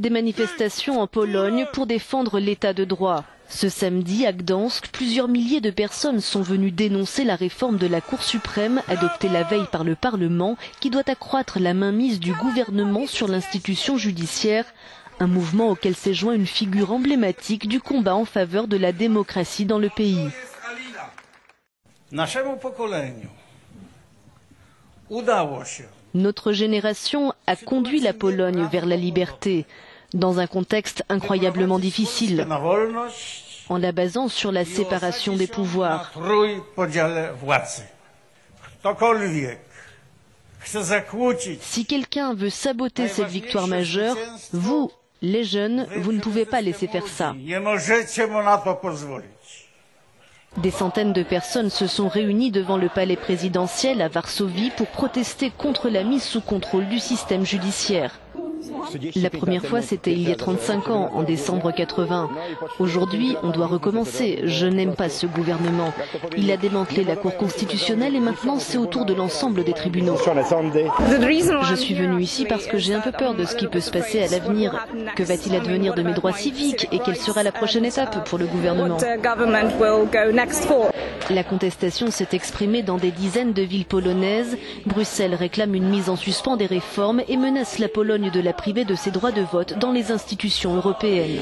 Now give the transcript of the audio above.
Des manifestations en Pologne pour défendre l'état de droit. Ce samedi, à Gdansk, plusieurs milliers de personnes sont venues dénoncer la réforme de la Cour suprême adoptée la veille par le Parlement qui doit accroître la mainmise du gouvernement sur l'institution judiciaire. Un mouvement auquel s'est joint une figure emblématique du combat en faveur de la démocratie dans le pays. Notre génération a conduit la Pologne vers la liberté, dans un contexte incroyablement difficile, en la basant sur la séparation des pouvoirs. Si quelqu'un veut saboter cette victoire majeure, vous, les jeunes, vous ne pouvez pas laisser faire ça. Des centaines de personnes se sont réunies devant le palais présidentiel à Varsovie pour protester contre la mise sous contrôle du système judiciaire. La première fois, c'était il y a 35 ans, en décembre 80. Aujourd'hui, on doit recommencer. Je n'aime pas ce gouvernement. Il a démantelé la Cour constitutionnelle et maintenant c'est au tour de l'ensemble des tribunaux. Je suis venue ici parce que j'ai un peu peur de ce qui peut se passer à l'avenir. Que va-t-il advenir de mes droits civiques et quelle sera la prochaine étape pour le gouvernement? La contestation s'est exprimée dans des dizaines de villes polonaises. Bruxelles réclame une mise en suspens des réformes et menace la Pologne de la priver de ses droits de vote dans les institutions européennes.